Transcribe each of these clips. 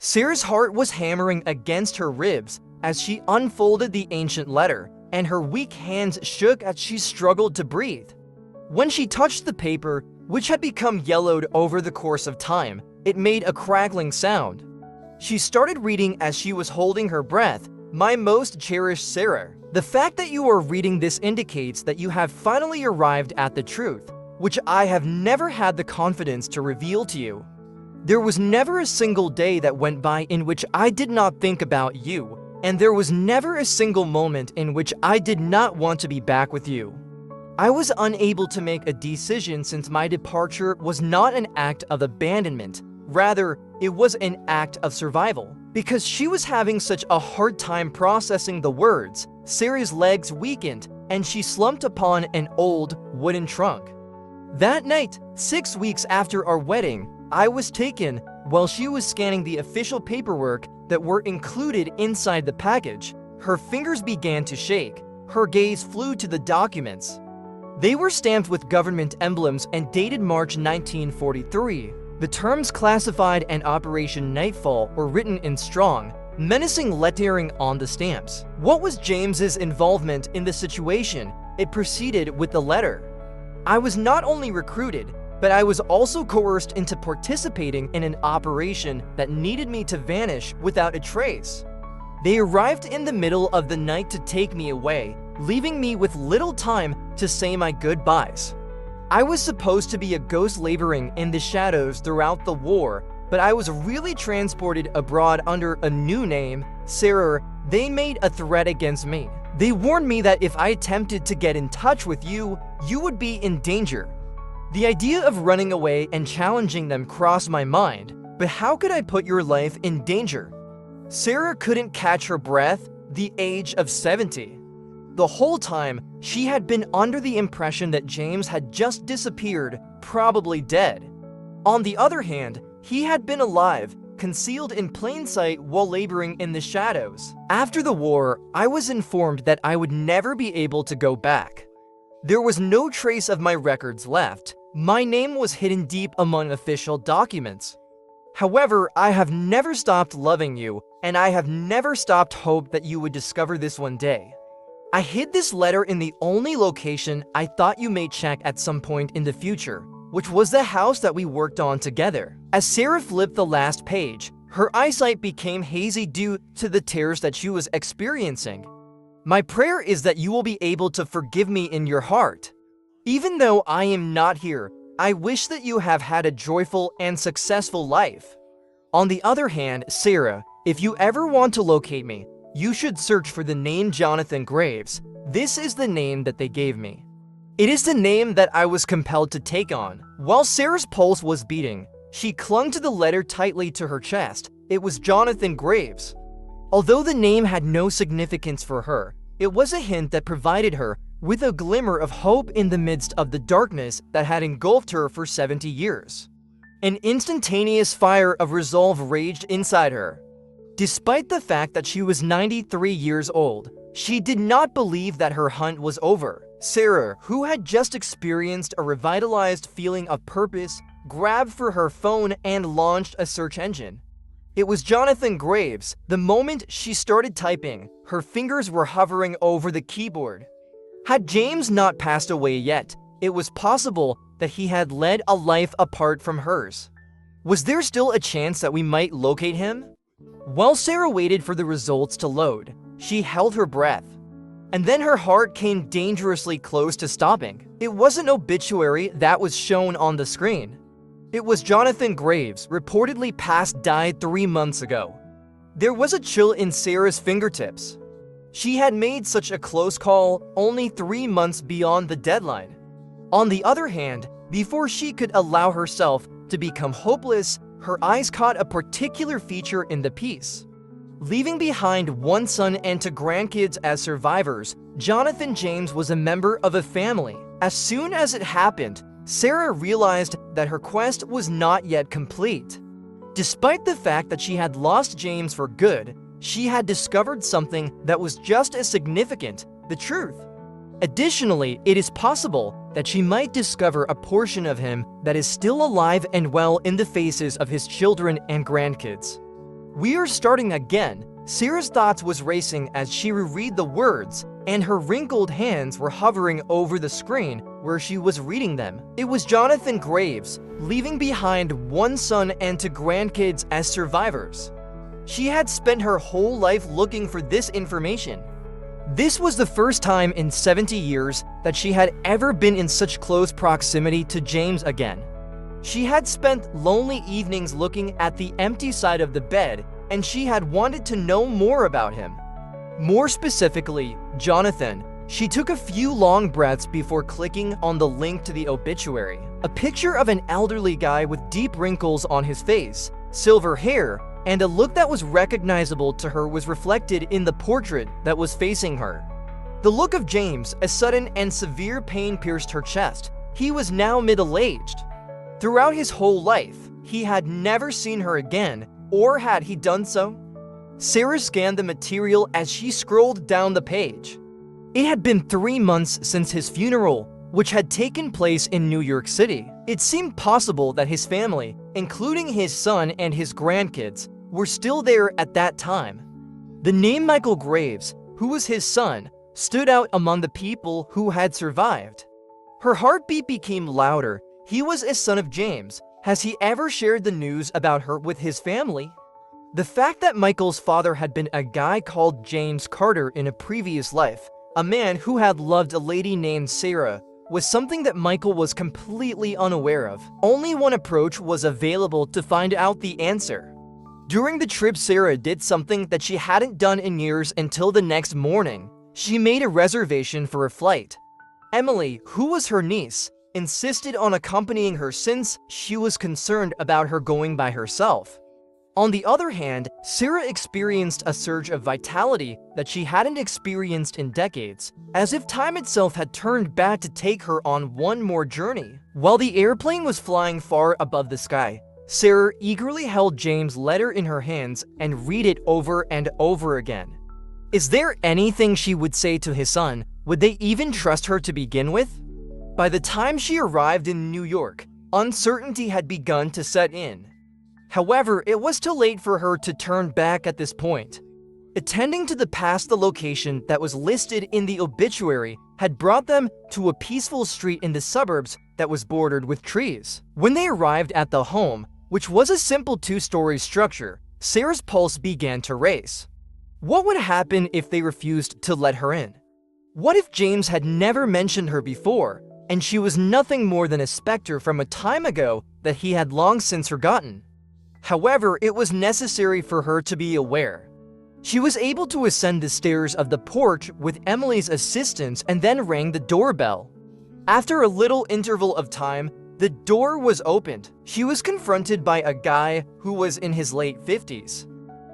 Sarah's heart was hammering against her ribs as she unfolded the ancient letter, and her weak hands shook as she struggled to breathe. When she touched the paper, which had become yellowed over the course of time, it made a crackling sound. She started reading as she was holding her breath. "My most cherished Sarah, the fact that you are reading this indicates that you have finally arrived at the truth, which I have never had the confidence to reveal to you. There was never a single day that went by in which I did not think about you, and there was never a single moment in which I did not want to be back with you. I was unable to make a decision since my departure was not an act of abandonment. Rather, it was an act of survival." Because she was having such a hard time processing the words, Sarah's legs weakened and she slumped upon an old wooden trunk. That night, 6 weeks after our wedding, I was taken while she was scanning the official paperwork that were included inside the package. Her fingers began to shake. Her gaze flew to the documents. They were stamped with government emblems and dated March 1943. The terms "classified" and "Operation Nightfall" were written in strong, menacing lettering on the stamps. What was James's involvement in the situation? It proceeded with the letter. "I was not only recruited, but I was also coerced into participating in an operation that needed me to vanish without a trace. They arrived in the middle of the night to take me away, leaving me with little time to say my goodbyes. I was supposed to be a ghost laboring in the shadows throughout the war, but I was really transported abroad under a new name, Sarah. They made a threat against me. They warned me that if I attempted to get in touch with you, you would be in danger. The idea of running away and challenging them crossed my mind, but how could I put your life in danger?" Sarah couldn't catch her breath, the age of 70. The whole time, she had been under the impression that James had just disappeared, probably dead. On the other hand, he had been alive, concealed in plain sight while laboring in the shadows. After the war, I was informed that I would never be able to go back. There was no trace of my records left. My name was hidden deep among official documents. However, I have never stopped loving you, and I have never stopped hope that you would discover this one day. I hid this letter in the only location I thought you may check at some point in the future, which was the house that we worked on together." As Sarah flipped the last page, her eyesight became hazy due to the tears that she was experiencing. "My prayer is that you will be able to forgive me in your heart. Even though I am not here, I wish that you have had a joyful and successful life. On the other hand, Sarah, if you ever want to locate me, you should search for the name Jonathan Graves. This is the name that they gave me. It is the name that I was compelled to take on." While Sarah's pulse was beating, she clung to the letter tightly to her chest. It was Jonathan Graves. Although the name had no significance for her, it was a hint that provided her with a glimmer of hope in the midst of the darkness that had engulfed her for 70 years. An instantaneous fire of resolve raged inside her. Despite the fact that she was 93 years old, she did not believe that her hunt was over. Sarah, who had just experienced a revitalized feeling of purpose, grabbed for her phone and launched a search engine. It was Jonathan Graves. The moment she started typing, her fingers were hovering over the keyboard. Had James not passed away yet, it was possible that he had led a life apart from hers. Was there still a chance that we might locate him? While Sarah waited for the results to load, she held her breath. And then her heart came dangerously close to stopping. It was an obituary that was shown on the screen. It was Jonathan Graves, reportedly died 3 months ago. There was a chill in Sarah's fingertips. She had made such a close call only 3 months beyond the deadline. On the other hand, before she could allow herself to become hopeless, her eyes caught a particular feature in the piece. Leaving behind 1 son and 2 grandkids as survivors, Jonathan James was a member of a family. As soon as it happened, Sarah realized that her quest was not yet complete. Despite the fact that she had lost James for good, she had discovered something that was just as significant: the truth. Additionally, it is possible that she might discover a portion of him that is still alive and well in the faces of his children and grandkids. "We are starting again." Sarah's thoughts was racing as she reread the words, and her wrinkled hands were hovering over the screen where she was reading them. It was Jonathan Graves, leaving behind one son and 2 grandkids as survivors. She had spent her whole life looking for this information. This was the first time in 70 years that she had ever been in such close proximity to James again. She had spent lonely evenings looking at the empty side of the bed, and she had wanted to know more about him. More specifically, Jonathan. She took a few long breaths before clicking on the link to the obituary. A picture of an elderly guy with deep wrinkles on his face, silver hair, and a look that was recognizable to her was reflected in the portrait that was facing her. The look of James, a sudden and severe pain pierced her chest. He was now middle-aged. Throughout his whole life, he had never seen her again, or had he done so? Sarah scanned the material as she scrolled down the page. It had been 3 months since his funeral, which had taken place in New York City. It seemed possible that his family, including his son and his grandkids, were still there at that time. The name Michael Graves, who was his son, stood out among the people who had survived. Her heartbeat became louder. He was a son of James. Has he ever shared the news about her with his family? The fact that Michael's father had been a guy called James Carter in a previous life, a man who had loved a lady named Sarah, was something that Michael was completely unaware of. Only one approach was available to find out the answer. During the trip, Sarah did something that she hadn't done in years until the next morning. She made a reservation for a flight. Emily, who was her niece, insisted on accompanying her since she was concerned about her going by herself. On the other hand, Sarah experienced a surge of vitality that she hadn't experienced in decades, as if time itself had turned back to take her on one more journey. While the airplane was flying far above the sky, Sarah eagerly held James' letter in her hands and read it over and over again. Is there anything she would say to his son? Would they even trust her to begin with? By the time she arrived in New York, uncertainty had begun to set in. However, it was too late for her to turn back at this point. Attending to the location that was listed in the obituary had brought them to a peaceful street in the suburbs that was bordered with trees. When they arrived at the home, which was a simple 2-story structure, Sarah's pulse began to race. What would happen if they refused to let her in? What if James had never mentioned her before, and she was nothing more than a specter from a time ago that he had long since forgotten? However, it was necessary for her to be aware. She was able to ascend the stairs of the porch with Emily's assistance and then rang the doorbell. After a little interval of time, the door was opened. She was confronted by a guy who was in his late 50s.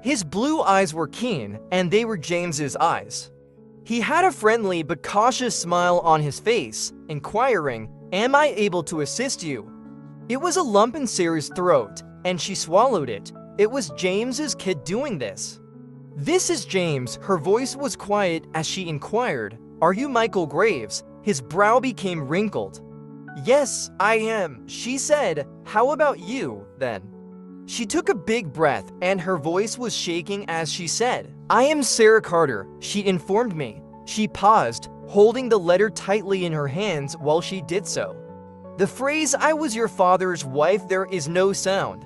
His blue eyes were keen, and they were James's eyes. He had a friendly but cautious smile on his face, inquiring, "Am I able to assist you?" It was a lump in Sarah's throat, and she swallowed it. It was James's kid doing this. "This is James." Her voice was quiet as she inquired, "Are you Michael Graves?" His brow became wrinkled. "Yes, I am," she said. "How about you, then?" She took a big breath, and her voice was shaking as she said, "I am Sarah Carter," she informed me. She paused, holding the letter tightly in her hands while she did so. The phrase, "I was your father's wife," there is no sound.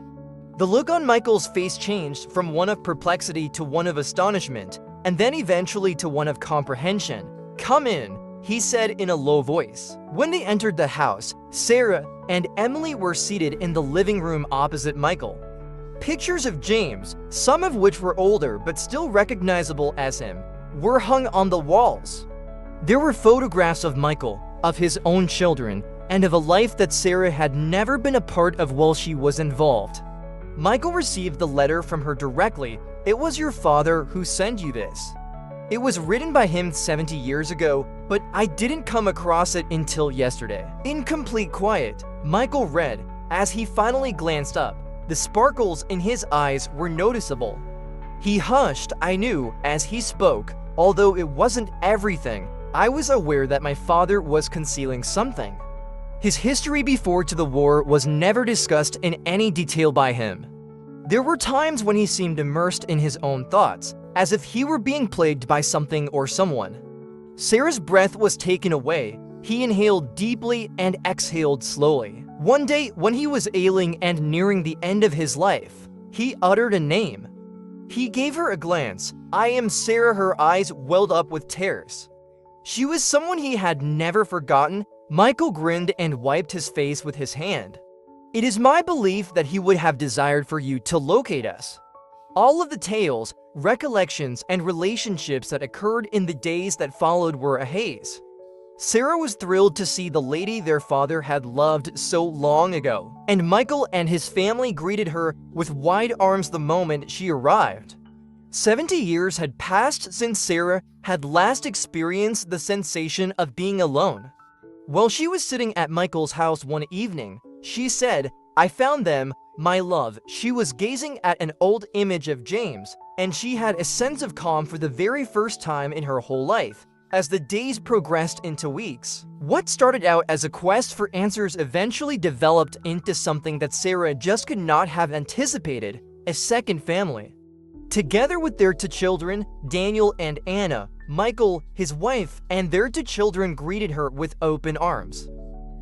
The look on Michael's face changed from one of perplexity to one of astonishment, and then eventually to one of comprehension. "Come in," he said in a low voice. When they entered the house, Sarah and Emily were seated in the living room opposite Michael. Pictures of James, some of which were older but still recognizable as him, were hung on the walls. There were photographs of Michael, of his own children, and of a life that Sarah had never been a part of while she was involved. Michael received the letter from her directly. "It was your father who sent you this. It was written by him 70 years ago, but I didn't come across it until yesterday." In complete quiet, Michael read. As he finally glanced up, the sparkles in his eyes were noticeable. He hushed. I knew as he spoke, although it wasn't everything, I was aware that my father was concealing something. His history before to the war was never discussed in any detail by him. There were times when he seemed immersed in his own thoughts, as if he were being plagued by something or someone. Sarah's breath was taken away. He inhaled deeply and exhaled slowly. One day, when he was ailing and nearing the end of his life, he uttered a name. He gave her a glance. "I am Sarah." Her eyes welled up with tears. She was someone he had never forgotten. Michael grinned and wiped his face with his hand. "It is my belief that he would have desired for you to locate us." All of the tales, recollections, and relationships that occurred in the days that followed were a haze. Sarah was thrilled to see the lady their father had loved so long ago, and Michael and his family greeted her with wide arms the moment she arrived. 70 years had passed since Sarah had last experienced the sensation of being alone. While she was sitting at Michael's house one evening, she said, "I found them, my love." She was gazing at an old image of James, and she had a sense of calm for the very first time in her whole life. As the days progressed into weeks, what started out as a quest for answers eventually developed into something that Sarah just could not have anticipated: a second family. Together with their two children, Daniel and Anna, Michael, his wife, and their two children greeted her with open arms.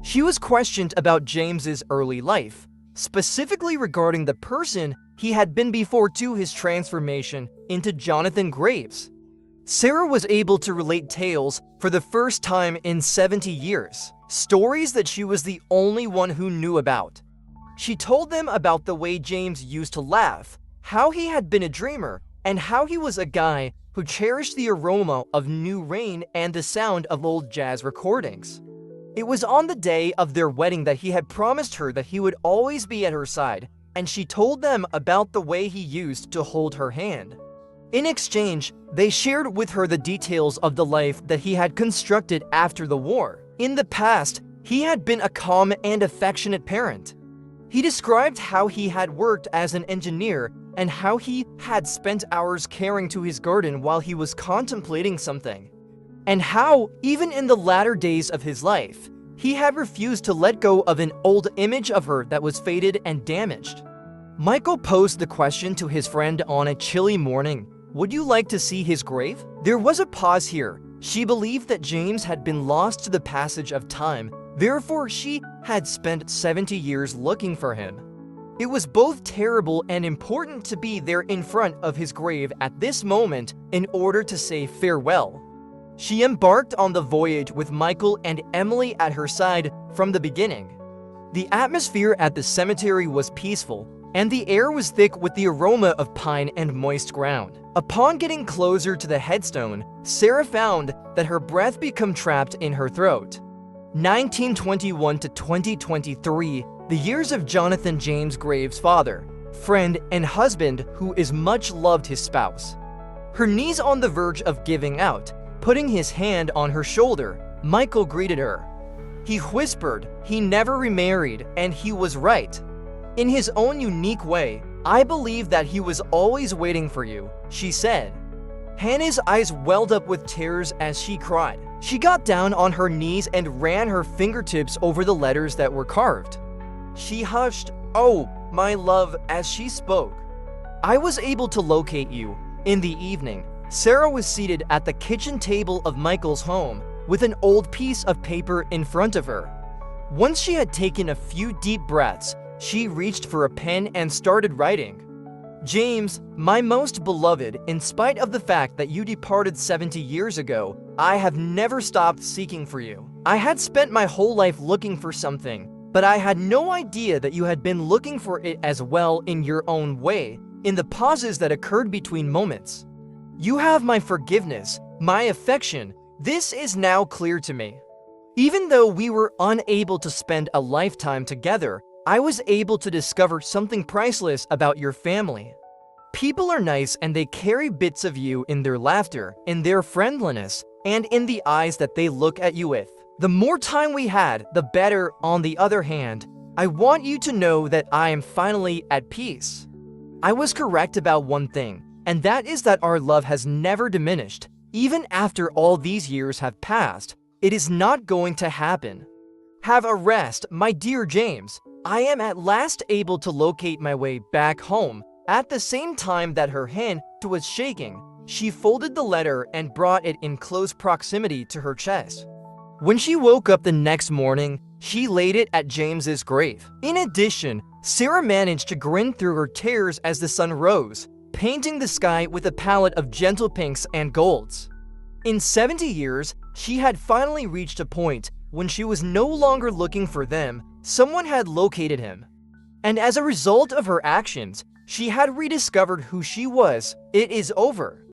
She was questioned about James's early life, specifically regarding the person he had been before to his transformation into Jonathan Graves. Sarah was able to relate tales for the first time in 70 years, stories that she was the only one who knew about. She told them about the way James used to laugh, how he had been a dreamer, and how he was a guy who cherished the aroma of new rain and the sound of old jazz recordings. It was on the day of their wedding that he had promised her that he would always be at her side, and she told them about the way he used to hold her hand. In exchange, they shared with her the details of the life that he had constructed after the war. In the past, he had been a calm and affectionate parent. He described how he had worked as an engineer and how he had spent hours caring to his garden while he was contemplating something. And how, even in the latter days of his life, he had refused to let go of an old image of her that was faded and damaged. Michael posed the question to his friend on a chilly morning: "Would you like to see his grave?" There was a pause here. She believed that James had been lost to the passage of time, therefore she had spent 70 years looking for him. It was both terrible and important to be there in front of his grave at this moment in order to say farewell. She embarked on the voyage with Michael and Emily at her side from the beginning. The atmosphere at the cemetery was peaceful, and the air was thick with the aroma of pine and moist ground. Upon getting closer to the headstone, Sarah found that her breath became trapped in her throat. 1921 to 2023, the years of Jonathan James Graves' father, friend, and husband who is much loved his spouse. Her knees on the verge of giving out, putting his hand on her shoulder, Michael greeted her. He whispered he never remarried, and he was right. In his own unique way, "I believe that he was always waiting for you," she said. Hannah's eyes welled up with tears as she cried. She got down on her knees and ran her fingertips over the letters that were carved. She hushed, "Oh, my love," as she spoke. "I was able to locate you." In the evening, Sarah was seated at the kitchen table of Michael's home with an old piece of paper in front of her. Once she had taken a few deep breaths, she reached for a pen and started writing. "James, my most beloved, in spite of the fact that you departed 70 years ago, I have never stopped seeking for you. I had spent my whole life looking for something, but I had no idea that you had been looking for it as well in your own way, in the pauses that occurred between moments. You have my forgiveness, my affection. This is now clear to me. Even though we were unable to spend a lifetime together, I was able to discover something priceless about your family. People are nice and they carry bits of you in their laughter, in their friendliness, and in the eyes that they look at you with. The more time we had, the better. On the other hand, I want you to know that I am finally at peace. I was correct about one thing, and that is that our love has never diminished. Even after all these years have passed, it is not going to happen. Have a rest, my dear James. I am at last able to locate my way back home, At the same time that her hand was shaking, she folded the letter and brought it in close proximity to her chest. When she woke up the next morning, she laid it at James's grave. In addition, Sarah managed to grin through her tears as the sun rose, painting the sky with a palette of gentle pinks and golds. In 70 years, she had finally reached a point when she was no longer looking for them. Someone had located him. And as a result of her actions, she had rediscovered who she was. It is over.